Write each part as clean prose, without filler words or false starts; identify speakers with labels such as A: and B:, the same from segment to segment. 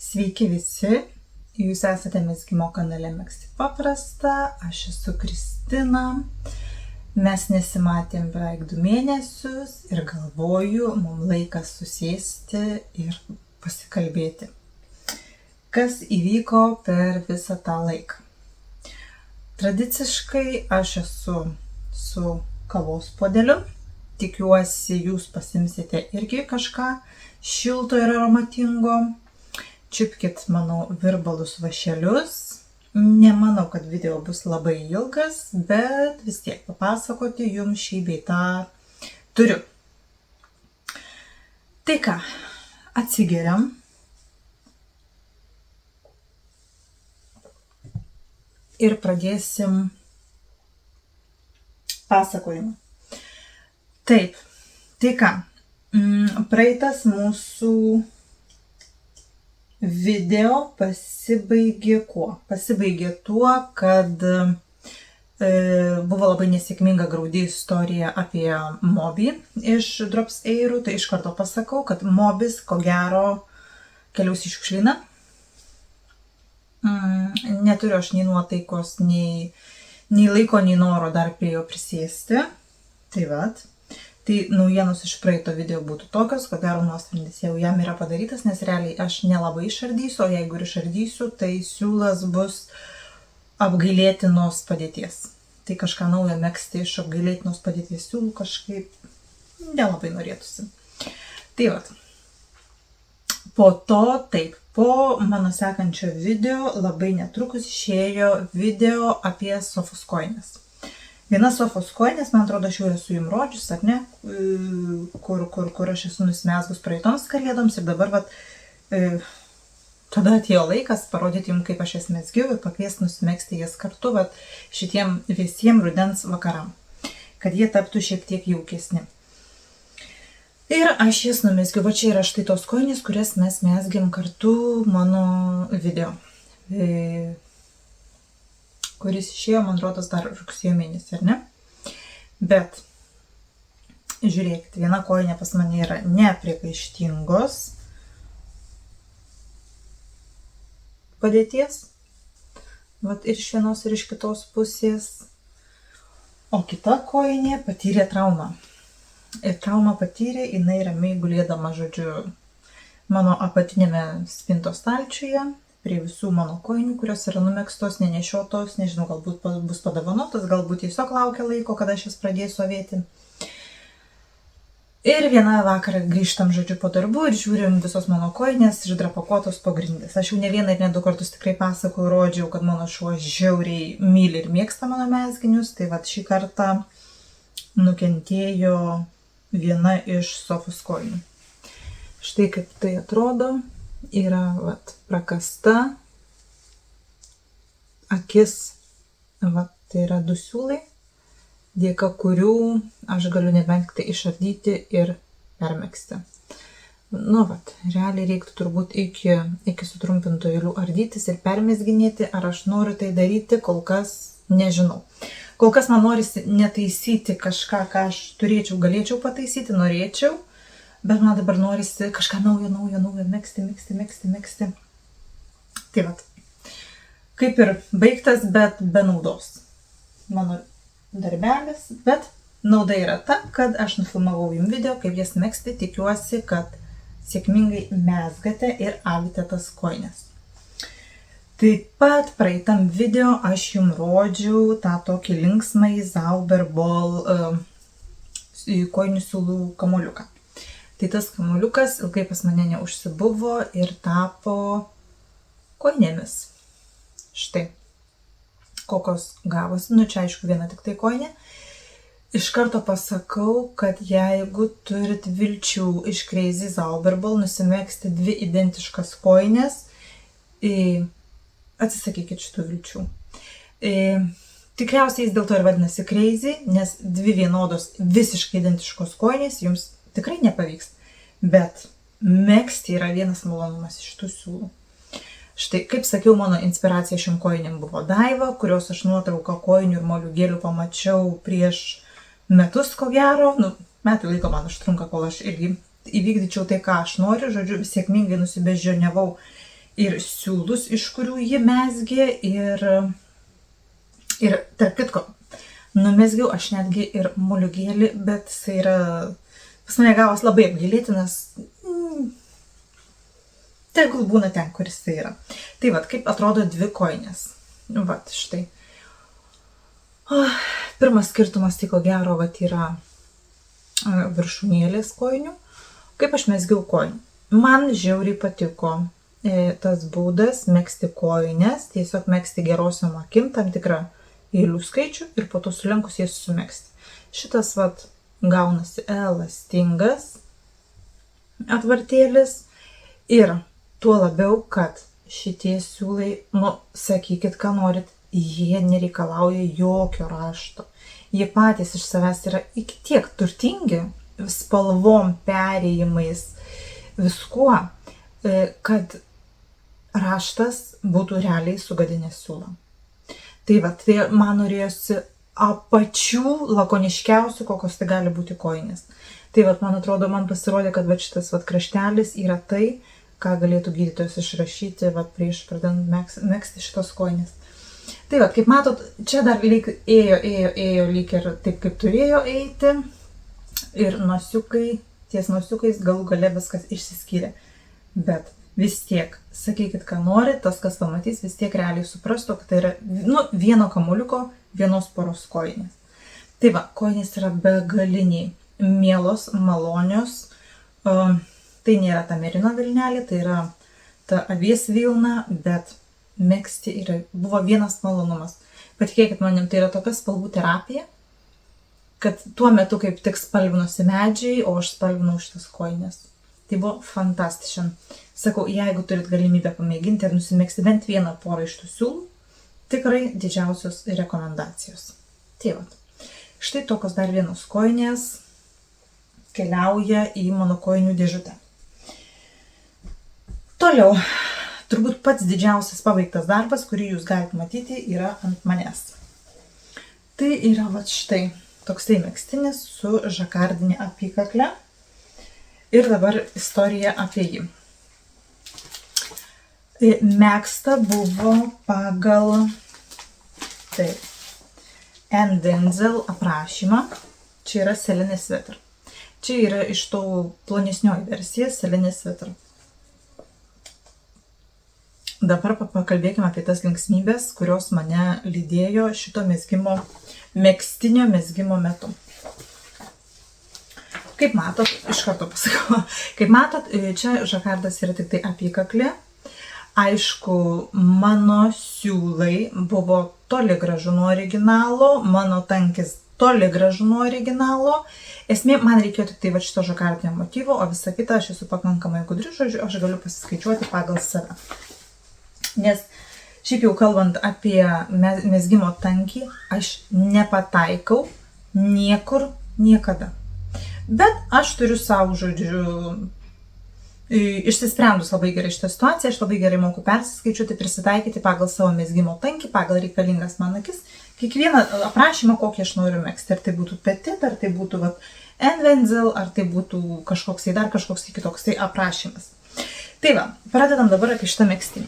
A: Sveiki visi, jūs esate mezgimo kanale Megzti paprasta, aš esu Kristina, mes nesimatėm beveik 2 mėnesius ir galvoju, mums laikas susėsti ir pasikalbėti. Kas įvyko per visą tą laiką? Tradiciškai aš esu su kavos puodeliu, tikiuosi jūs pasimsite irgi kažką šilto ir aromatingo. Čiupkit mano virbalus vašelius. Nemanau, kad video bus labai ilgas, bet vis tiek papasakoti jums šį bei tą turiu. Tai ką, atsigeriam. Ir pradėsim pasakojimą. Taip, tai ką, praeitas mūsų video pasibaigė kuo? Pasibaigė tuo, kad buvo labai nesėkminga graudi istorija apie Mobį iš Drops Airų. Tai iš karto pasakau, kad Mobis ko gero keliaus į šiukšlyną. Neturiu aš nei nuotaikos, nei laiko, nei noro dar prie jo prisėsti. Tai vat. Tai naujienos iš praeito video būtų tokios, kad gero nuosprendis jau jam yra padarytas, nes realiai aš nelabai išardysiu, o jeigu ir išardysiu, tai siūlas bus apgailėtinos padėties. Tai kažką naujo megzti iš apgailėtinos padėties siūlų kažkaip nelabai norėtųsi. Tai vat. Po to, taip, po mano sekančio video labai netrukus išėjo video apie sofos kojines. Viena sofos kojinės, man atrodo, aš jau esu jums rodžius, ar ne, kur aš esu nusimezgus praeitoms kalėdoms ir dabar vat, tada atėjo laikas parodyti jums, kaip aš jas mezgiau ir pakviesti nusimegzti jas kartu vat, šitiem visiems rudens vakaram, kad jie taptų šiek tiek jaukesni. Ir aš jas numezgiau, va čia yra štai tos kojinės, kurias mes mezgiam kartu mano video. Kuris išėjo, man rodos, dar rugsėjo mėnesį, ar ne? Bet, žiūrėkit, viena kojinė pas mane yra nepriekaištingos padėties. Vat ir iš vienos ir iš kitos pusės. O kita kojinė patyrė traumą. Ir traumą patyrė, jinai ramiai gulėdama, žodžiu, mano apatinėme spintos stalčiuje. Prie visų mano kojinių, kurios yra numegztos, nenešiotos, nežinau, galbūt bus padovanotos, galbūt tiesiog laukia laiko, kada aš jas pradėsiu avėti. Ir vieną vakarą grįžtam, žodžiu, po darbų ir žiūrim visos mano kojinės išdrapakuotos po grindis. Aš jau ne vieną ir ne 2 kartus tikrai pasakojau, rodžiau, kad mano šuo žiauriai myli ir mėgsta mano mezginius, tai vat šį kartą nukentėjo viena iš sofos kojinių. Štai kaip tai atrodo. Yra vat, prakasta akis, vat, tai yra 2 siūlai, dėka kurių aš galiu nebent tai išardyti ir permegzti. Nu, vat, realiai reiktų turbūt iki sutrumpintų eilių ardytis ir permezginėti, ar aš noriu tai daryti, kol kas nežinau. Kol kas man norisi netaisyti kažką, ką aš galėčiau pataisyti, norėčiau. Bet man dabar norisi kažką naujo megzti. Tai vat, kaip ir baigtas, bet be naudos. Mano darbelis, bet nauda yra ta, kad aš nufilmavau jums video, kaip jas megzti. Tikiuosi, kad sėkmingai mezgate ir avite tas kojines. Taip pat praeitam video aš jums rodžiau tą tokį linksmąjį Zauberball kojinių siūlų kamuoliuką. Tai tas kamuoliukas ilgai pas mane neužsibuvo ir tapo kojinėmis. Štai, kokios gavosi. Nu, čia aišku viena tik tai kojinė. Iš karto pasakau, kad jeigu turit vilčių iš Crazy Zauberball nusimegzti 2 identiškas kojinės, atsisakykit šitų vilčių. Tikriausiai jis dėl to ir vadinasi Crazy, nes 2 vienodos visiškai identiškos kojinės jums tikrai nepavyks, bet megzti yra vienas malonumas iš tų siūlų. Štai, kaip sakiau, mano inspiracija šiom kojinėm buvo Daiva, kurios aš nuotrauką kojinių ir moliūgėlių pamačiau prieš metus, ko gero. Metai laiko man užtrunka, kol aš irgi įvykdyčiau tai, ką aš noriu. Žodžiu, sėkmingai nusibeždžioniavau ir siūlus, iš kurių ji mezgė, ir tarp kitko, numezgiau aš netgi ir moliūgėlį, bet jis yra, pas mane gavos labai apgailėtinas, tegul būna ten, kur jis yra. Tai vat, kaip atrodo dvi kojinės. Vat, štai. Pirmas skirtumas, tai ko gero, vat yra viršūnėlės kojinių. Kaip aš mezgiau kojinių? Man žiauriai patiko tas būdas megzti kojines, tiesiog megzti gerosiom akim tam tikrą eilių skaičių ir po to sulenkus jas sumegzti. Šitas vat gaunasi elastingas atvartėlis ir tuo labiau, kad šitie siūlai, sakykit, ką norit, jie nereikalauja jokio rašto. Jie patys iš savęs yra iki tiek turtingi spalvom, perėjimais, viskuo, kad raštas būtų realiai sugadinęs siūlą. Tai va, tai man norėjosi apačių lakoniškiausių, kokios tai gali būti kojinės. Tai va, man atrodo, man pasirodė, kad va, šitas va, kraštelis yra tai, ką galėtų gydytojas išrašyti va, prieš pradedant megzti šitos kojinės. Tai va, kaip matot, čia dar lyg ėjo lyg ir taip, kaip turėjo eiti. Ir nosiukai, ties nosiukais galų gale viskas išsiskyrė. Bet vis tiek, sakykit, ką norit, tas, kas pamatys, vis tiek realiai suprastų, kad tai yra vieno kamuoliuko, vienos poros kojinės. Tai va, kojinės yra begaliniai mielos, malonios. Tai nėra ta merino vilnelė, tai yra ta avies vilna, bet megzti buvo vienas malonumas. Patikėkit manim, tai yra tokia spalvų terapija, kad tuo metu kaip tik spalvinosi medžiai, o aš spalvinau šitas kojinės. Tai buvo fantastišan. Sakau, jeigu turit galimybę pamėginti ir nusimegzti bent vieną porą iš tų siūlų, tikrai didžiausios rekomendacijos. Tai va. Štai tokios dar vienos kojinės keliauja į mano kojinių dėžutę. Toliau, turbūt pats didžiausias pabaigtas darbas, kurį jūs galite matyti, yra ant manęs. Tai yra vat štai toksai megztinis su žakardinė apykakle. Ir dabar istorija apie jį. Megzta buvo pagal Anne Denzel aprašymą. Čia yra Celine Sweater. Čia yra iš to plonesnioji versija Celine Sweater. Dabar pakalbėkime apie tas linksmybės, kurios mane lydėjo šito megztinio mezgimo metu. Kaip matot, iš karto pasakau, kaip matot, čia žakardas yra tik tai apykaklė. Aišku, mano siūlai buvo toli gražu nuo originalo, mano tankis toli gražu nuo originalo. Esmė, man reikėjo tik tai va šito žakardinio motyvo, o visą kitą aš esu pakankamai gudri, žodžiu, aš galiu pasiskaičiuoti pagal save. Nes šiaip jau kalbant apie mezgimo tankį, aš nepataikau niekur, niekada. Bet aš turiu savo, žodžiu, išsisprendus labai gerai šitą situaciją, aš labai gerai moku persiskaičiuoti, prisitaikyti pagal savo mezgimo tankį, pagal reikalingas man akis, kiekvieną aprašymą, kokį aš noriu megzti. Ar tai būtų petit, ar tai būtų Anne Denzel, ar tai būtų kažkoks dar kažkoks kitoks aprašymas. Tai va, pradedam dabar apie šitą megztinį.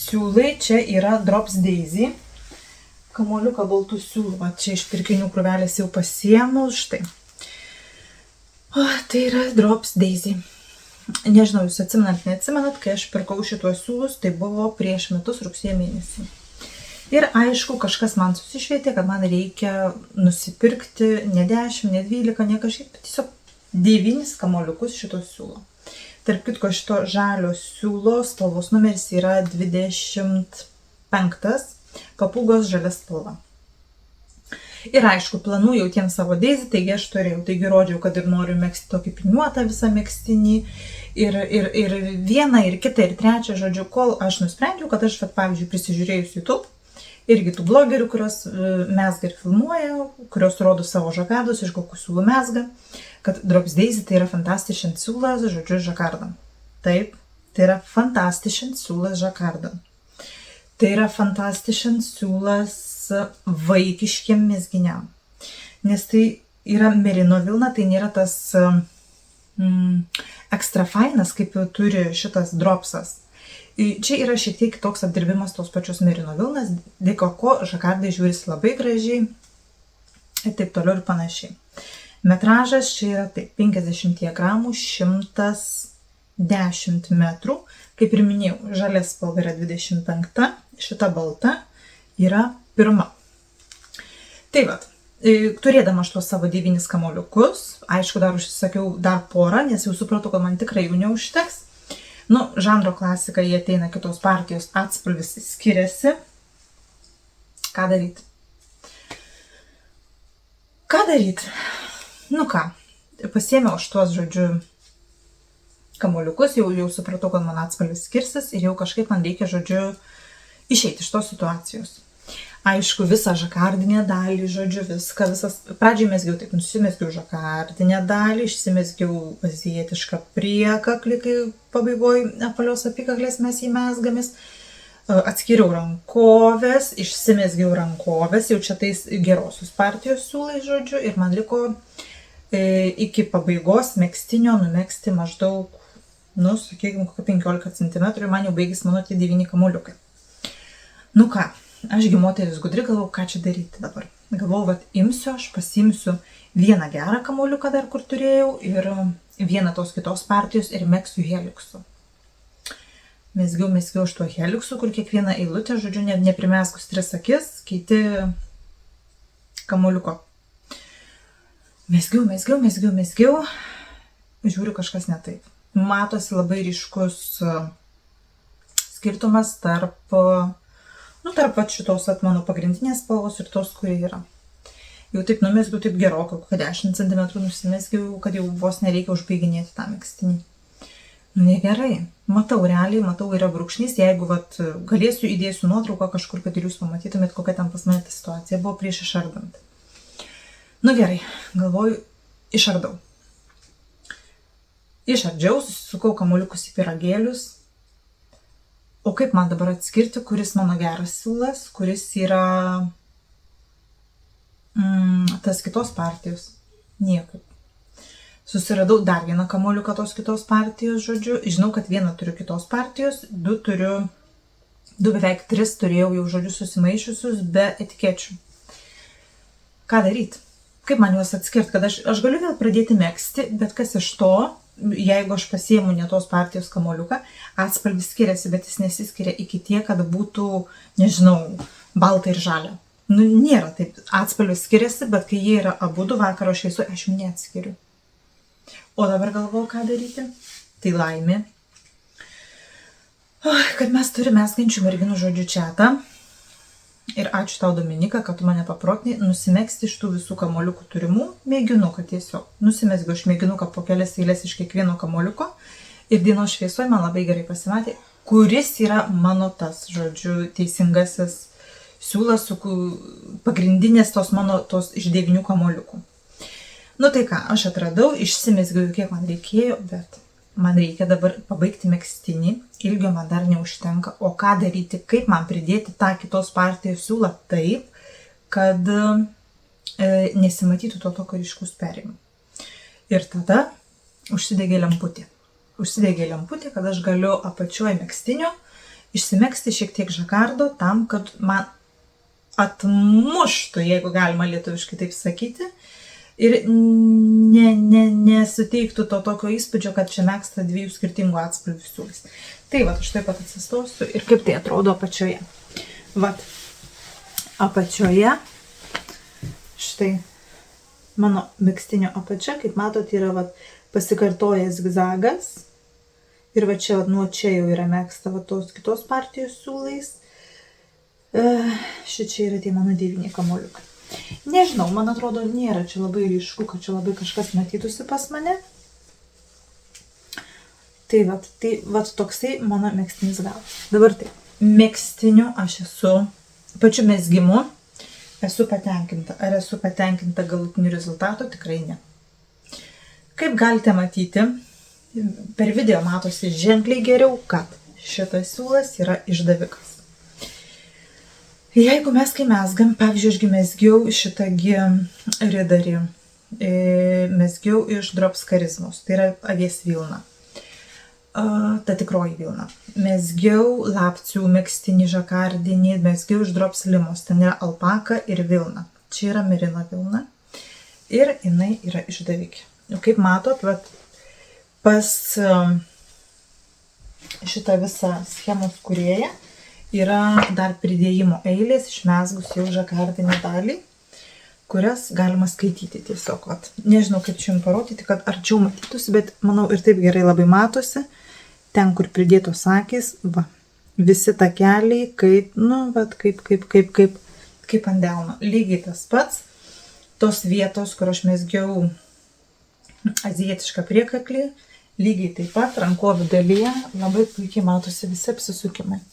A: Siūlai čia yra Drops Daisy. Kamuoliuką baltų siūlų. Va, čia iš pirkinių krūvelės jau pasiėmiau. Štai. Tai yra Drops Daisy. Nežinau, jūs atsimenat, neatsimenat, kai aš pirkau šituos siūlus, tai buvo prieš metus rugsėjo mėnesį. Ir aišku, kažkas man susišvietė, kad man reikia nusipirkti ne 10, ne 12, ne kažkaip, tiesiog 9 kamuoliukus šito siūlo. Tarp kitko, šito žalio siūlo spalvos numeris yra 25, papūgos žalia spalva. Ir aišku, planų jau tiem savo Daisy, taigi aš turėjau, taigi rodžiau, kad ir noriu megzti tokį piniuotą visą megztinį. Ir vieną, ir kitą, ir trečią, žodžiu, kol aš nusprendžiau, kad aš, pavyzdžiui, prisižiūrėjus YouTube, irgi tų blogerių, kurios mezga ir filmuoja, kurios rodo savo žakardus, iš kokių siūlų mezga, kad Drops Daisy tai yra fantastišant siūlas, žodžiu, žakardam. Taip, tai yra fantastišant siūlas žakardam. Tai yra fantastišant siūlas vaikiškiem mezginiam. Nes tai yra merino vilna, tai nėra tas ekstra fainas, kaip turi šitas dropsas. Čia yra šiek tiek kitoks apdirbimas tos pačios merino vilnas, dėka ko žakardai žiūrisi labai gražiai ir taip toliau ir panašiai. Metražas čia yra taip 50 gramų 110 metrų. Kaip ir minėjau, žalia spalva yra 25, šita balta yra 1. Tai vat, turėdama aš tuos savo 9 kamuoliukus, aišku, dar užsisakiau dar porą, nes jau supratau, kad man tikrai jų neužteks. Žanro klasika, jie ateina kitos partijos, atspalvis skiriasi. Ką daryti? Pasiėmiau aš tuos, žodžiu, kamuoliukus, jau supratau, kad man atspalvis skirsis ir jau kažkaip man reikia, žodžiu, išeiti iš tos situacijos. Aišku, visą žakardinę dalį, žodžiu, pradžiai mesgiau taip, nusimesgiau žakardinę dalį, išsimesgiau azijietišką priekaklį, kai pabaigoj apvalios apykaklės mes jį mesgamis, atskiriau rankovės, išsimesgiau rankovės, jau čia tais gerosios partijos siūlai, žodžiu, ir man liko iki pabaigos megztinio numegzti maždaug, sakykime, 15 cm ir man jau baigis mano tie 9 kamuoliukai. Ašgi moteris gudri, galvau, ką čia daryti dabar. Galvau, aš pasiimsiu vieną gerą kamuoliuką dar, kur turėjau, ir vieną tos kitos partijos ir megsiu heliksu. Mesgiau iš tuo heliksu, kur kiekvieną eilutę, žodžiu, neprimeskus 3 akis, keiti kamuoliuko. Mesgiau. Žiūriu, kažkas ne taip. Matosi labai ryškus skirtumas tarp šitos mano pagrindinės spalvos ir tos, kurie yra. Jau taip numesgiau taip gerokai, kad 10 cm nusimesgiau, kad jau vos nereikia užbaiginėti tą megztinį. Negerai. Realiai matau, yra brūkšnys. Jeigu galėsiu, įdėsiu nuotrauką kažkur, kad ir jūs pamatytumėt, kokia ten pas mane ta situacija buvo prieš išardant. Gerai, galvoju, išardau. Išardžiau, susisukau kamuoliukus į pyragėlius. O kaip man dabar atskirti, kuris mano geras siūlas, kuris yra tas kitos partijos? Niekaip. Susiradau dar vieną kamuoliuką tos kitos partijos, žodžiu. Žinau, kad vieną turiu kitos partijos, beveik 3 turėjau jau, žodžiu, susimaišiusius be etikečių. Ką daryti? Kaip man juos atskirti, kad aš galiu vėl pradėti megzti, bet kas iš to, jeigu aš pasiėmu ne tos partijos kamuoliuką, atspalvis skiriasi, bet jis nesiskiria iki tiek, kad būtų, nežinau, balta ir žalia. Nėra taip, atspalvis skiriasi, bet kai jie yra abudu vakaro šviesų, aš jų neatskiriu. O dabar galvoju, ką daryti. Tai laimė, kad mes turime mesgančių merginų žodžių čiatą. Ir ačiū tau, Dominika, kad tu mane paprotinai nusimegzti iš tų visų kamuoliukų turimų mėginuką tiesiog. Nusimesgiau iš mėginuką po kelias eilės iš kiekvieno kamuoliuko. Ir dienos šviesoje man labai gerai pasimatė, kuris yra mano tas, žodžiu, teisingasis siūlas, pagrindinės tos iš 9 kamuoliukų. Tai ką, aš atradau, išsimesgiau, kiek man reikėjo, bet man reikia dabar pabaigti megztinį, ilgio man dar neužtenka, o ką daryti, kaip man pridėti tą kitos partijos siūlą taip, kad nesimatytų to tokio ryškaus perėjimo. Ir tada užsidegė lemputė, kad aš galiu apačioje megztinio išsimegzti šiek tiek žakardo tam, kad man atmuštų, jeigu galima lietuviškai taip sakyti, ir nesuteiktų to tokio įspūdžio, kad čia megzta 2 skirtingų atspalvių siūlais. Tai aš taip pat atsistosiu ir kaip tai atrodo apačioje. Apačioje, štai mano megztinio apačia, kaip matot, yra pasikartojęs zigzagas. Ir čia, nuo čia jau yra megzta tos kitos partijos siūlais. Šičia yra tie mano 9 kamuoliukai. Nežinau, man atrodo, nėra čia labai ryšku, kad čia labai kažkas matytųsi pas mane. Tai toksai mano megztinis galas. Dabar taip, megztiniu aš esu, pačiu mezgimu esu patenkinta. Ar esu patenkinta galutiniu rezultatu? Tikrai ne. Kaip galite matyti, per video matosi ženkliai geriau, kad šitas siūlas yra išdavikas. Jeigu mes kai mezgam, pavyzdžiui, ašgi mezgiau šitągi ridarį mezgiau iš Drops Charismos, tai yra avies vilna. Ta tikroji vilna. Mezgiau lapcių megztinį žakardinį, mezgiau iš Drops Limos, ten yra alpaka ir vilna. Čia yra merino vilna ir jinai yra išdavikė. Kaip matot, pas šitą visą schemos kūrėją yra dar pridėjimo eilės išmezgus jau žakardinę dalį, kurias galima skaityti tiesiog. Nežinau, kaip čia jums parodyti, kad arčiau matytųsi, bet manau ir taip gerai labai matosi. Ten, kur pridėtos akys, visi takeliai, kaip ant delno. Lygiai tas pats, tos vietos, kur aš mezgiau azijietišką priekaklį, lygiai taip pat rankovių dalyje labai puikiai matosi visi apsisukimai.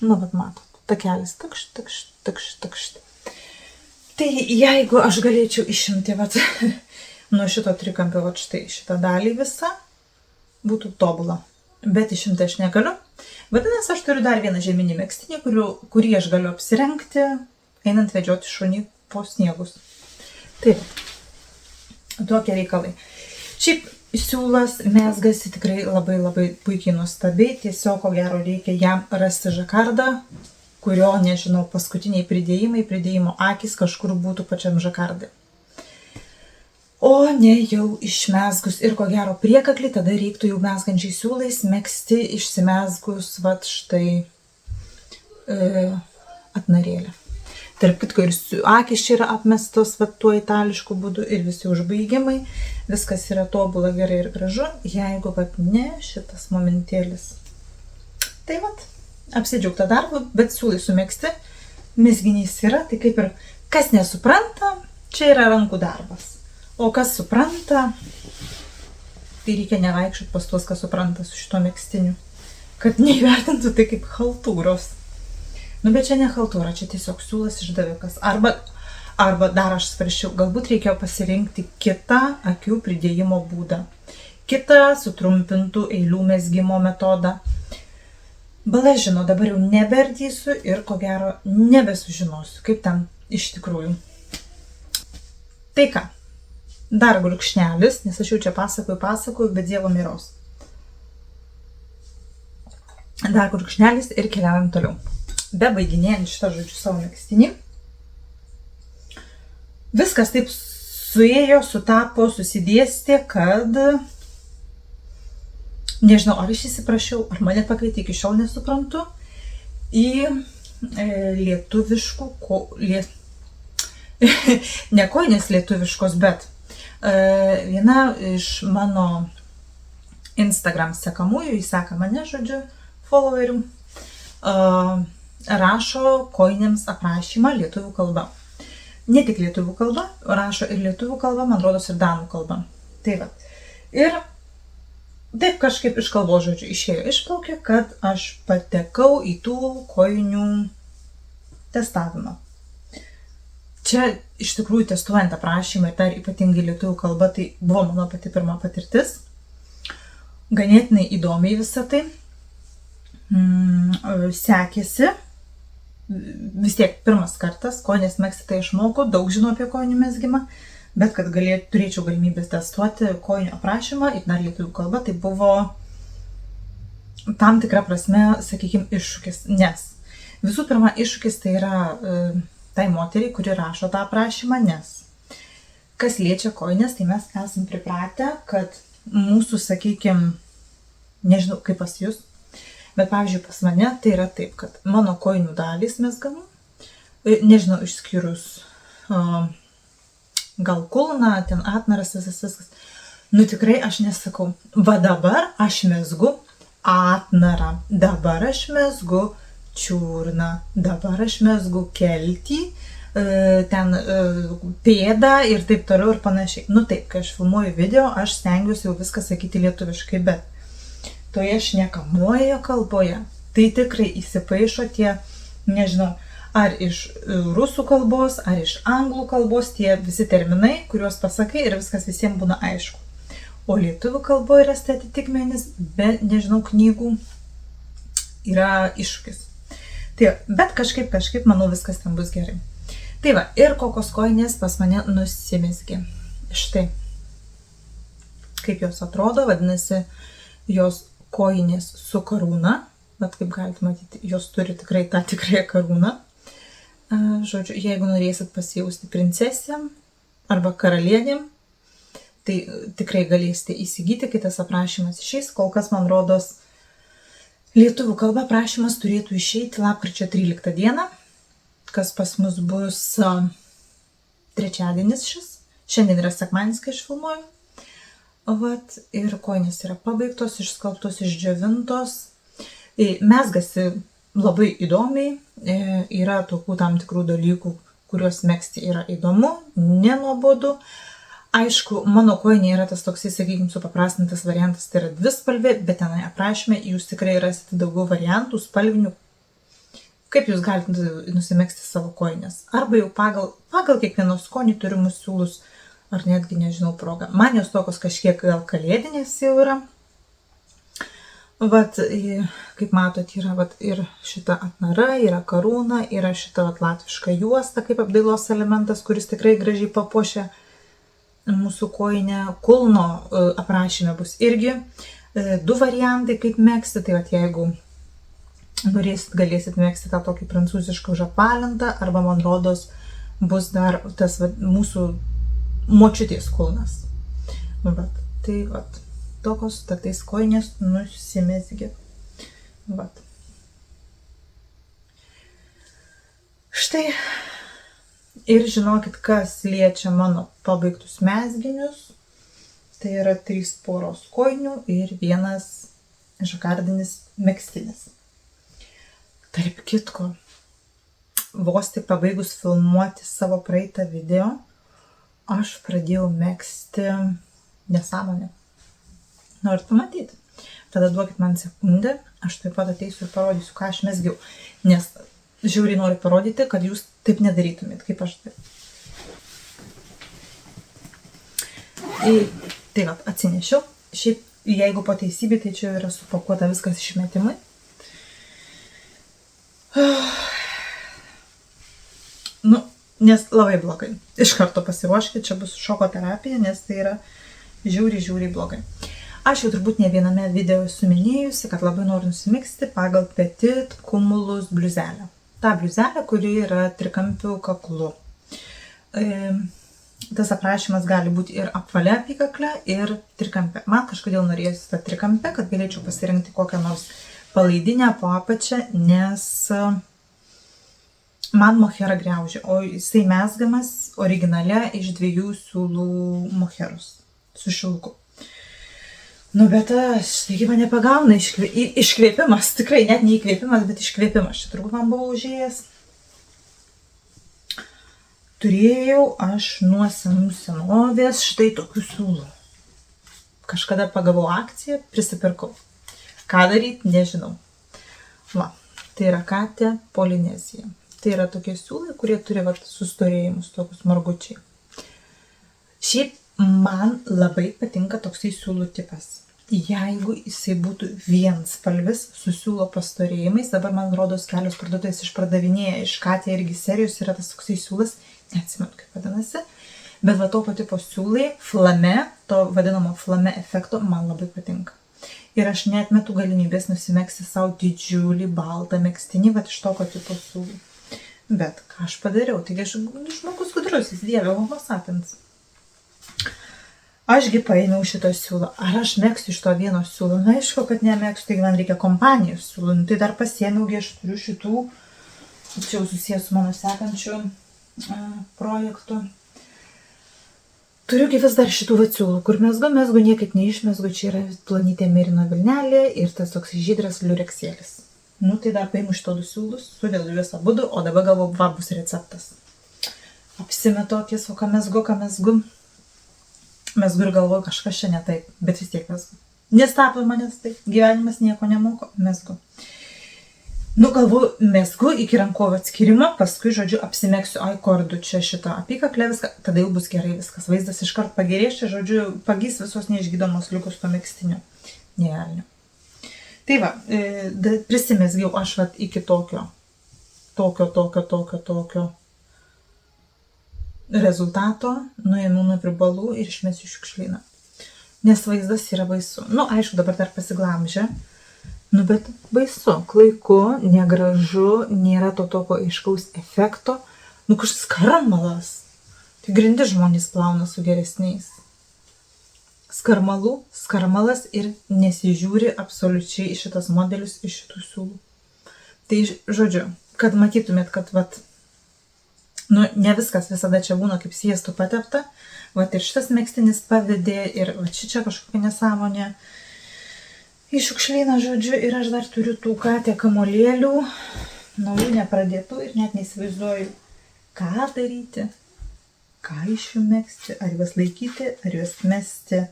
A: Matot, takelis takšt. Tai jeigu aš galėčiau išimti nuo šito trikampio štai šitą dalį visą, būtų tobula. Bet išimti aš negaliu. Vadinasi, aš turiu dar vieną žieminį megztinį, kurį aš galiu apsirengti, einant vedžioti šunį po sniegus. Taip, tokie reikalai. Šiaip siūlas mezgasi tikrai labai labai puikiai nuostabiai. Tiesiog, ko gero, reikia jam rasti žakardą, kurio, nežinau, paskutiniai pridėjimo akys kažkur būtų pačiam žakardai. O ne jau išmezgus ir ko gero priekaklį, tada reiktų jau mezgančiai siūlais megzti išsimezgus štai atnarėlę. Tarp kitko ir akys čia yra apmestos tuo itališku būdu ir visi užbaigimai. Viskas yra tobula, gerai ir gražu, jeigu ne šitas momentėlis. Tai apsidžiaugta darbu, bet siūlai sumegzti, mezginys yra, tai kaip ir kas nesupranta, čia yra rankų darbas. O kas supranta, tai reikia nevaikščioti pas tuos, kas supranta su šito megztiniu, kad neįvertintų tai kaip chaltūros. Bet čia ne chaltūra, čia tiesiog siūlas išdavikas. Arba dar aš svarsčiau, galbūt reikėjo pasirinkti kitą akių pridėjimo būdą. Kitą sutrumpintų eilių mezgimo metodą. Bala žino, dabar jau nebeardysiu ir ko gero nebesužinosiu, kaip ten iš tikrųjų. Tai ką? Dar gurkšnelis, nes aš jau čia pasakoju, bet Dievo miros. Dar gurkšnelis ir keliaujam toliau. Bebaiginėjant šitą savo megztinį. Viskas taip suėjo, sutapo, susidėstė, kad... Nežinau, ar aš įsiprašiau, ar mane pakvietė, iki šiol nesuprantu, į lietuviškų... Ne kojinės lietuviškos, bet... Viena iš mano Instagram sekamųjų, jis seka mane, followerių, rašo kojinėms aprašymą lietuvių kalba. Ne tik lietuvių kalba, rašo ir lietuvių kalba, man rodos ir danų kalba. Tai Ir taip kažkaip iš kalbos žodžių išplaukė, kad aš patekau į tų kojinių testavimą. Čia iš tikrųjų testuojant aprašymą ir dar ypatingai lietuvių kalba, tai buvo mano pati pirma patirtis. Ganėtinai įdomiai visą tai sekėsi. Vis tiek pirmas kartas, kojinės megzti tai išmokau, daug žinau apie kojinių mezgimą, bet kad turėčiau galimybės testuoti kojinių aprašymą ir dar lietuvių kalba, tai buvo tam tikra prasme, sakykime, iššūkis. Nes visų pirma, iššūkis tai yra tai moteriai, kuri rašo tą aprašymą, nes kas liečia kojinės, tai mes esam pripratę, kad mūsų, sakykime, nežinau kaip pas jūs, bet pavyzdžiui pas mane tai yra taip, kad mano kojinių dalys mezgamų, nežinau, išskyrus gal kulną, ten atnaras, viskas. Tikrai aš nesakau, va dabar aš mezgu atnarą, dabar aš mezgu čiurną, dabar aš mezgu keltį, ten pėdą ir taip toliau ir panašiai. Taip, kai aš filmuoju video, aš stengiuosi jau viską sakyti lietuviškai, bet toje šnekamojoje kalboje tai tikrai įsipaišo tie, nežinau, ar iš rusų kalbos, ar iš anglų kalbos, tie visi terminai, kuriuos pasakai ir viskas visiems būna aišku. O lietuvių kalboje rasti atitikmenis, be, nežinau, knygų yra iššūkis. Bet kažkaip, manau, viskas ten bus gerai. Tai va, ir kokios kojinės pas mane nusimezgė. Štai, kaip jos atrodo, vadinasi, jos kojinės su karūna, bet kaip galite matyti, jos turi tikrai tą tikrąją karūną. Žodžiu, jeigu norėsit pasijausti princesėm arba karalienėm, tai tikrai galėsite įsigyti, kitas aprašymas išeis, kol kas man rodos lietuvių kalba aprašymas turėtų išeiti lapkričio 13 dieną, kas pas mus bus trečiadienis šis, šiandien yra sekmadienis, kai aš filmuoju. Vat, ir kojinės yra pabaigtos, išskalbtos, išdžiovintos, mezgasi labai įdomiai, yra tokių tam tikrų dalykų, kuriuos megzti yra įdomu, nenuobodu. Aišku, mano kojinė yra tas toksai, sakykime, supaprastintas variantas, tai yra dvispalvė, bet tenai aprašyme jūs tikrai rasite daugiau variantų, spalvinių, kaip jūs galite nusimegzti savo kojinės. Arba jau pagal kiekvieno skonį turimus siūlus, ar netgi, nežinau, progą. Man jos tokios kažkiek gal kalėdinės jau yra. Vat, kaip matot, yra vat, ir šita atnara, yra karūna, yra šita vat, latviška juosta kaip apdailos elementas, kuris tikrai gražiai papuošia mūsų kojinę. Kulno aprašyme bus irgi du variantai, kaip megzti. Tai vat, jeigu norėsit, galėsit megzti tą tokį prancūzišką užapvalintą, arba man rodos bus dar tas vat, mūsų močiutės kulnas. Vat, tai vat. Tokios taktais kojinės nusimezgė. Vat. Štai. Ir žinokit, kas liečia mano pabaigtus mezginius. Tai yra 3 poros kojinių ir 1 žakardinis megztinis. Tarp kitko, vos tik pabaigus filmuoti savo praeitą video, aš pradėjau megzti nesąmonę. Norit pamatyti? Tada duokit man sekundę, aš taip pat ateisiu ir parodysiu, ką aš mezgiau. Nes žiauriai noriu parodyti, kad jūs taip nedarytumėt, kaip aš taip. Tai va, atsinešiau. Šiaip, jeigu po teisybė, tai čia yra supakuota viskas išmetimai. Nu, nes labai blogai. Iš karto pasiruoškit, čia bus šoko terapija, nes tai yra žiauriai blogai. Aš jau turbūt ne viename video esu minėjusi, kad labai noriu nusimegzti pagal Petit Cumulus bliuzelę. Ta bliuzelė, kuri yra trikampių kaklu. Tas aprašymas gali būti ir apvalia apykaklė, ir trikampė. Man kažkodėl norėjusi tą trikampę, kad galėčiau pasirinkti kokią nors palaidinę po apačią, nes man moherą griaužia, o jisai mezgamas originale iš 2 siūlų moherus su šilku. Nu, bet taigi mane pagauna iškvėpimas, tikrai net ne įkvėpimas, bet iškvėpimas. Čia turbūt man buvo užėjęs. Turėjau aš nuo senų senovės štai tokių siūlų. Kažkada pagavau akciją, prisipirkau. Ką daryti, nežinau. Va, tai yra Katė Polinezija. Tai yra tokie siūlai, kurie turi sustorėjimus, tokius margučiai. Šiaip man labai patinka toksai siūlų tipas. Jeigu jisai būtų vienspalvis su siūlo pastorėjimais, dabar man rodos kelios parduotuvės išpardavinėja iš Katė irgi serijos, yra tas toksai siūlas, neatsimenu kaip vadinasi, bet va tokio tipo siūlai, flame, to vadinamo flame efekto, man labai patinka. Ir aš neatmetu galimybės nusimegzti savo didžiulį baltą megztinį, va iš tokio tipo siūlų. Bet ką aš padariau, taigi aš žmogus gudrus, jis dievė homo sapiens. Ašgi paėmiau šitą siūlą. Ar aš megsiu iš to vieno siūlo? Na, aišku, kad nemegsiu, taigi man reikia kompanijos siūlų. Tai dar pasiėmiaugi, aš turiu šitų, čia jau susijęs su mano sekančiu projektu. Turiugi vis dar šitų siūlų, kur mezgu, niekaip neišmezgu, čia yra plonytė merino vilnelė ir tas toks žydras liureksėlis. Nu, tai dar paėmiau šito 2 siūlus, sudėliu juos abudu, o dabar galvoju, va bus receptas. Apsimetu akis, o ką mezgu. Mezgu ir galvoju, kažkas čia ne taip, bet vis tiek mezgu. Nestabdo manęs taip, gyvenimas nieko nemoko, mezgu. Nu, galvoju, mezgu iki rankovo atskirimo, paskui, žodžiu, apsimegsiu kordu čia šitą apykaklę viską, tada jau bus gerai viskas. Vaizdas iškart pagerės, čia, žodžiu, pagys visos neišgydomos likus to megztinio. Nevelnio. Tai va, prisimezgiau aš vat iki tokio rezultato, nuėmiau nuo virbalų ir išmesiu šiukšlyną. Nes vaizdas yra baisu. Aišku, dabar dar pasiglamžia. Bet baisu, klaiku, negražu, nėra to tokio aiškaus efekto. Kažkas skarmalas. Tai grindi žmonės plauna su geresniais. Skarmalas ir nesižiūri absoliučiai šitas modelis iš šitų siūlų. Tai žodžiu, kad matytumėt, kad ne viskas visada čia būna kaip sviestu patepta. Ir šitas megztinis pavedė, ir čia kažkokia nesąmonė. Į šiukšlyną, žodžiu, ir aš dar turiu tų kamuolėlių, naujų nepradėtų ir net neįsivaizduoju, ką daryti, ką iš jų megzti, ar juos laikyti, ar juos mesti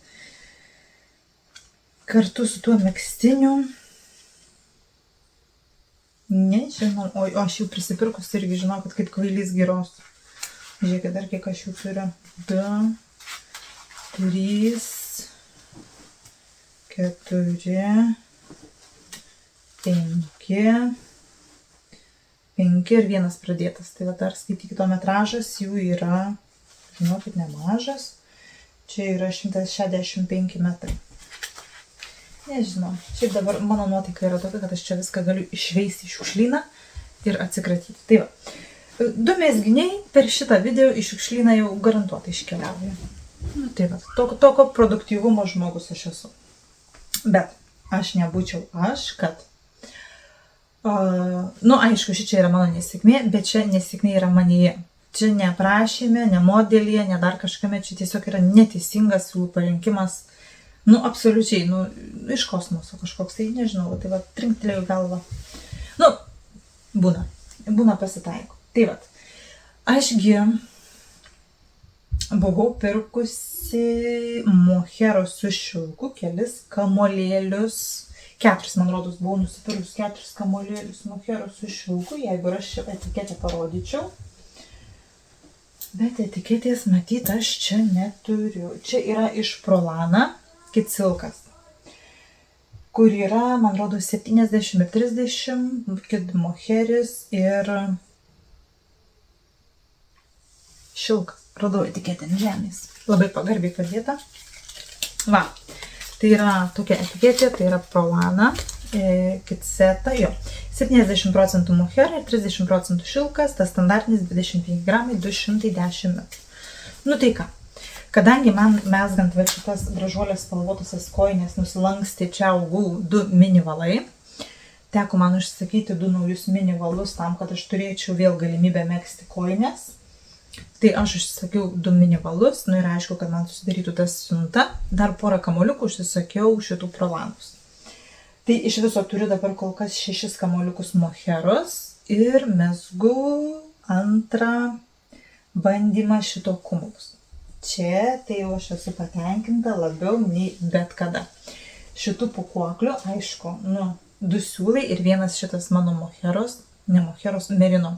A: kartu su tuo megztiniu. Nežinau, o aš jau prisipirkus irgi žinau, kad kaip kvailys giros. Žiūrėkit, dar kiek aš jų turiu. 2, 3, 4, 5 ir vienas pradėtas. Tai dar skaitykite, o metražas jų yra, žinokit, nemažas. Čia yra 165 metrai. Nežinau, šiaip dabar mano nuotaika yra tokia, kad aš čia viską galiu išveisti į šiukšlyną ir atsikratyti. Tai va, 2 mezginiai per šitą video į šiukšlyną jau garantuotai iškeliauja. Tai va, tokio produktyvumo žmogus aš esu. Bet aš nebūčiau kad... aišku, šičia yra mano nesėkmė, bet čia nesėkmė yra manyje. Čia ne aprašyme, ne modelyje, ne dar kažkame, čia tiesiog yra neteisingas siūlų parinkimas. Absoliučiai, iš kosmoso kažkoks, tai nežinau, tai va, trinktelėjau galvą. Būna pasitaiko. Tai va, ašgi buvau pirkusi moherų su šilku, kelis kamuolėlius, 4, man rodos, buvau nusipirkus 4 kamuolėlius moherų su šilku, jeigu aš etiketę parodyčiau. Bet etiketės, matyt, aš čia neturiu. Čia yra iš Prolana. Kitsilkas, kur yra, man rodo, 70 ir 30, kid moheris ir šilkas. Radau etiketę ant žemės. Labai pagarbiai padėta. Va, tai yra tokia etiketė, tai yra Prolana, Kitseta, 70% moherai ir 30% šilkas, tas standartinis 25 gramai, 210 metrų. Tai ką? Kadangi man mezgant šitas gražuolės spalvotasias kojines nusilankstė čia augų 2 mini valai, teko man užsakyti 2 naujus mini valus tam, kad aš turėčiau vėl galimybę megzti kojines. Tai aš užsisakiau 2 mini valus, ir aišku, kad man susidarytų tas siunta, dar porą kamuoliukų užsisakiau šitų Prolanus. Tai iš viso turiu dabar kol kas 6 kamuoliukus moheros ir mezgu antrą bandymą šito kumulus. Čia tai jau aš esu patenkinta labiau nei bet kada. Šitų pūkuoklių, aišku, 2 siūlai ir vienas šitas mano merino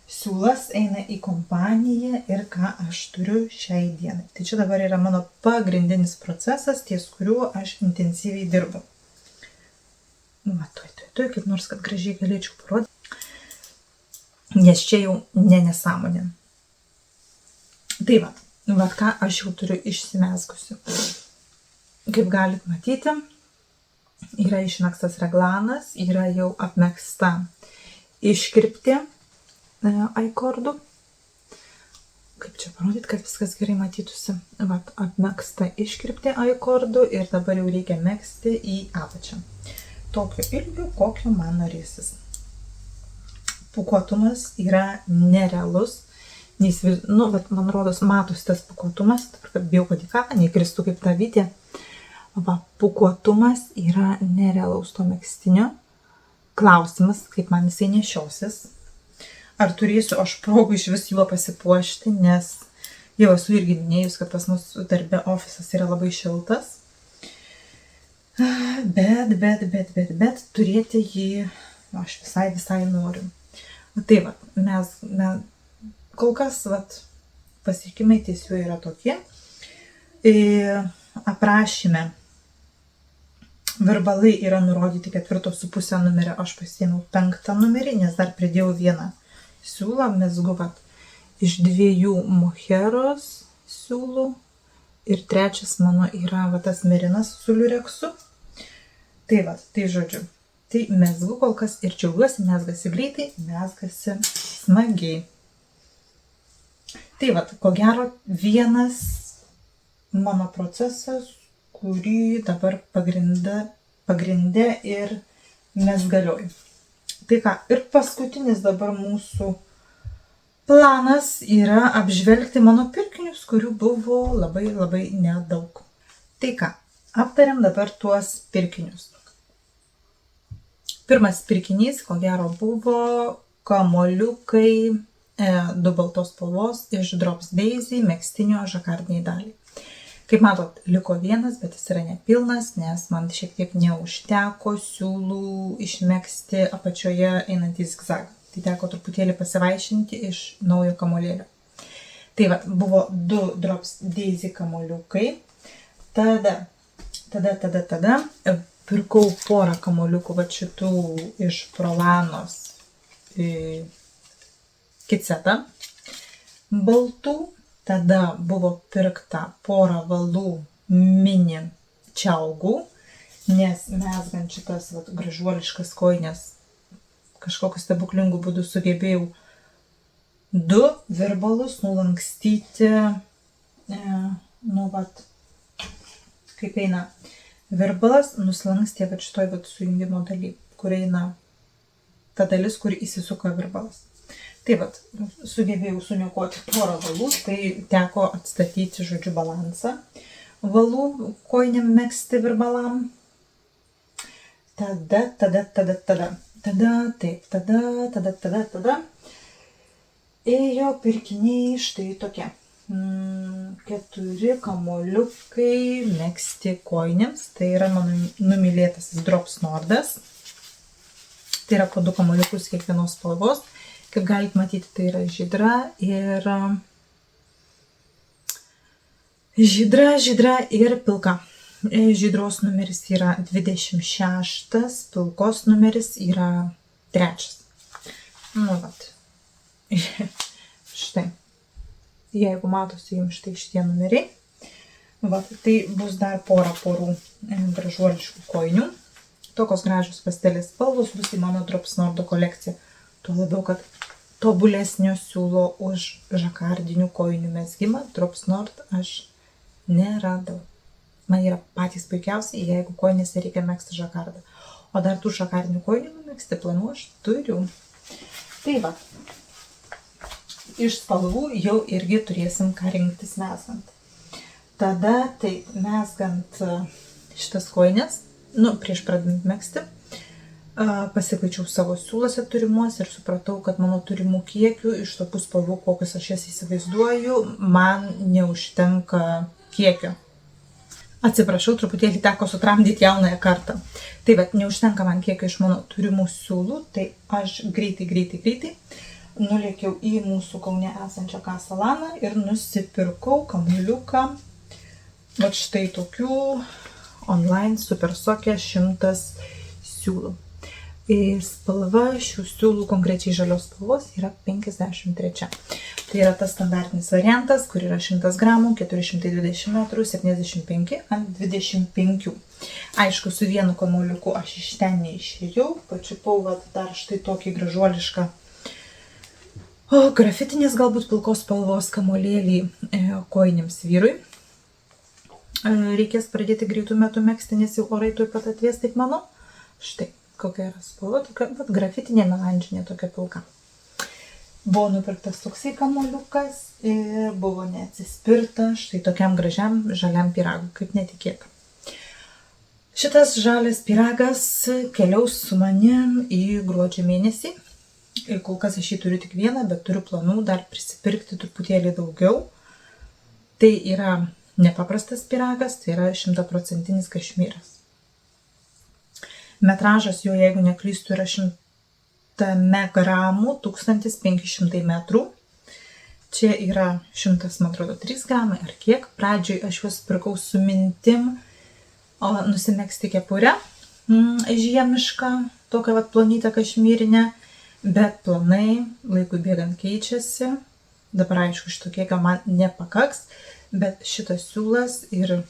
A: siūlas eina į kompaniją ir ką aš turiu šiai dienai. Tai čia dabar yra mano pagrindinis procesas, ties kuriuo aš intensyviai dirbu. Tuoj, kaip nors, kad gražiai galėčiau parodyti. Nes čia jau nesąmonė. Tai va. Ką aš jau turiu išsimezgusiu. Kaip galit matyti, yra išmegztas reglanas, yra jau apmegzta iškirptė aikordų. Kaip čia parodyti, kad viskas gerai matytųsi. Apmegzta iškirptė aikordų ir dabar jau reikia megzti į apačią. Tokio ilgio, kokio man norėsis. Pūkuotumas yra nerealus. Man rodos, matosi tas pūkuotumas, bijau, kad į kapą neįkristų kaip ta vytė. Pūkuotumas yra nerealaus to megztinio. Klausimas, kaip man jisai nešiosis. Ar turėsiu aš progų iš vis juo pasipuošti, nes jau esu irgi minėjus, kad pas mus darbe ofisas yra labai šiltas. Bet turėti jį aš visai noriu. Tai va, mes kol kas pasiekimai ties juo yra tokie. Aprašyme virbalai yra nurodyti 4,5 numerio, aš pasiėmiau 5 numerį, nes dar pridėjau vieną siūlą, mezgu iš 2 moheros siūlų ir 3 mano yra va tas merinas su liureksu. Tai va, tai žodžiu. Tai mezgu kol kas ir džiaugiuosi, mezgasi greitai, mezgasi smagiai. Tai va, ko gero vienas mano procesas, kurį dabar pagrinde ir mezgalioju. Tai ką, ir paskutinis dabar mūsų planas yra apžvelgti mano pirkinius, kurių buvo labai nedaug. Tai ką, aptariam dabar tuos pirkinius. Pirmas pirkinys, ko gero, buvo kamuoliukai 2 baltos spalvos iš Drops Daisy megztinio žakardiniai daliai. Kaip matot, liko vienas, bet jis yra nepilnas, nes man šiek tiek neužteko siūlų išmegzti apačioje einantį zigzagą. Tai teko truputėlį pasivaišinti iš naujo kamuolėlio. Tai va, buvo 2 Drops Daisy kamuoliukai. Tada pirkau porą kamuoliukų va šitų iš Prolanos Kiceta baltų. Tada buvo pirkta porą valų mini čiaugų, nes mezgant šitas va, gražuoliškas kojines kažkokiu stebuklingu būdu sugebėjau 2 virbalus nulankstyti, kaip eina virbalas, nuslankstė va šitoj va sujungimo daly, kur eina ta dalis, kur įsisuka virbalas. Tai va, sugebėjau suniokoti porą valų, tai teko atstatyti, žodžiu, balansą valų kojiniam megzti virbalam. Tada ėjo pirkiniai štai tokie. 4 kamuoliukai megzti kojiniams. Tai yra mano numylėtasis Drops Nordas. Tai yra po 2 kamuoliukus kiekvienos spalvos. Kaip galite matyti, tai yra žydra ir pilka. Žydros numeris yra 26, pilkos numeris yra 3. Nu, vat. Štai. Jeigu matosi jums štai šitie numeriai. Vat, tai bus dar porą porų gražuoliškų kojinių. Tokios gražios pastelės spalvos bus į mano Drops Nordo kolekciją. Tuo labiau, kad tobulesnio siūlo už žakardinių kojinių mezgimą Drops Nord aš neradau. Man yra patys puikiausiai, jeigu kojinėse reikia megzti žakardą. O dar tų žakardinių kojinių numegzti planų aš turiu. Tai va, iš spalvų jau irgi turėsim ką rinktis mezgant. Tada, tai mezgant šitas kojines, prieš pradedant megzti, pasikeičiau savo siūlose turimuose ir supratau, kad mano turimų kiekių iš tokių spalvų, kokius aš jas įsivaizduoju, man neužtenka kiekio. Atsiprašau, truputėlį teko sutramdyti jaunąją kartą. Tai bet neužtenka man kiekio iš mano turimų siūlų, tai aš greitai nulėkiau į mūsų Kaune esančią Casa Lana ir nusipirkau kamuoliuką, vat štai tokių online Supersoke 100 siūlų. Spalva šių siūlų konkrečiai žalios spalvos yra 53. Tai yra tas standartinis variantas, kur yra 100 gramų, 420 metrų, 75 ant 25. Aišku, su vienu kamuoliuku aš iš ten neišėjau, pačiupau dar štai tokį gražuolišką grafitinės galbūt pilkos spalvos kamuolėlį kojiniams vyrui. Reikės pradėti greitų metų megzti, nes jau orai tuoj pat atvės, taip manau. Štai. Kokia yra spalva, tokia grafitinė melanžinė, tokia pilka. Buvo nupirktas toksai kamuoliukas ir buvo neatsispirta štai tokiam gražiam žaliam pyragui, kaip netikėta. Šitas žalias pyragas keliaus su manim į gruodžio mėnesį. Ir kol kas aš jį turiu tik vieną, bet turiu planų dar prisipirkti truputėlį daugiau. Tai yra nepaprastas pyragas, tai yra 100% kašmyras. Metražas jo, jeigu neklystu, yra 100 gramų, 1500 metrų. Čia yra 100, man atrodo, 3 gramai ar kiek. Pradžioj aš juos pirkau su mintim nusimegzti kepurę žiemišką, tokią plonytę kašmyrinę, bet planai laikui bėgant keičiasi. Dabar aišku, šito kiekio man nepakaks, bet šitas siūlas ir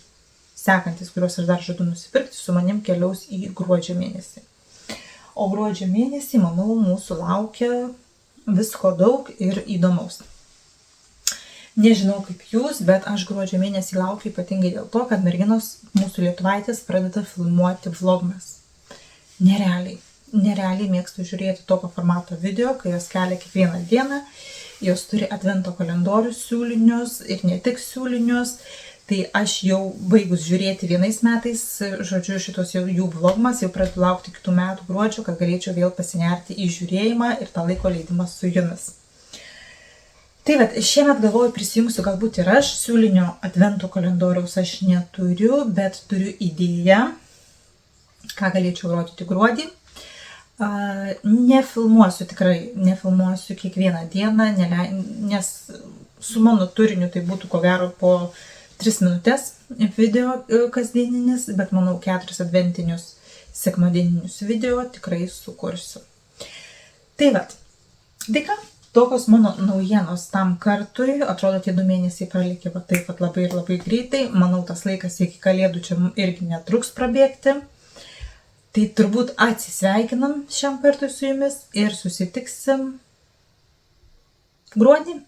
A: sekantis, kuriuos aš dar žadu nusipirkti, su manim keliaus į gruodžio mėnesį. O gruodžio mėnesį, manau, mūsų laukia visko daug ir įdomaus. Nežinau kaip jūs, bet aš gruodžio mėnesį laukiu ypatingai dėl to, kad merginos mūsų lietuvaitės pradeda filmuoti vlogmas. Nerealiai mėgstu žiūrėti tokio formato video, kai jos kelia kiekvieną dieną, jos turi advento kalendorius siūlinius ir ne tik siūlinius. Tai aš jau baigus žiūrėti vienais metais, žodžiu, šitos jau jų vlogmas, jau pradedu laukti kitų metų gruodžio, kad galėčiau vėl pasinerti į žiūrėjimą ir tą laiko leidimą su jumis. Tai vat, šiemet galvoju prisijungsiu galbūt ir aš, siūlinio advento kalendoriaus aš neturiu, bet turiu idėją, ką galėčiau rodyti gruodį. Nefilmuosiu kiekvieną dieną, nes su mano turiniu tai būtų ko gero po 3 minutės video kasdieninis, bet manau 4 adventinius sekmadieninius video tikrai sukursiu. Tai vat, tai ką? Tokios mano naujienos tam kartui, atrodo, tie 2 mėnesiai pralikė taip pat labai ir labai greitai. Manau, tas laikas iki kalėdų čia irgi netruks prabėgti. Tai turbūt atsisveikinam šiam kartui su jumis ir susitiksim gruodį.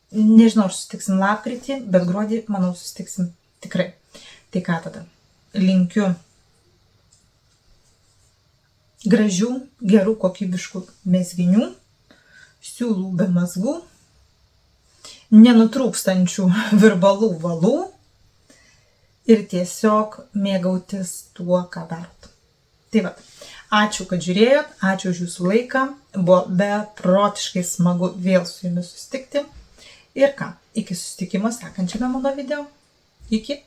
A: Nežinau, ar susitiksim lapkritį, bet gruodį, manau, susitiksim tikrai. Tai ką tada? Linkiu gražių, gerų, kokybiškų mezginių, siūlų be mazgų, nenutrūkstančių virbalų valų ir tiesiog mėgautis tuo, ką darot. Tai vat, ačiū, kad žiūrėjot, ačiū už jūsų laiką, buvo beprotiškai smagu vėl su jumis susitikti. Ir ką, iki susitikimo sekančiame mano video. Iki.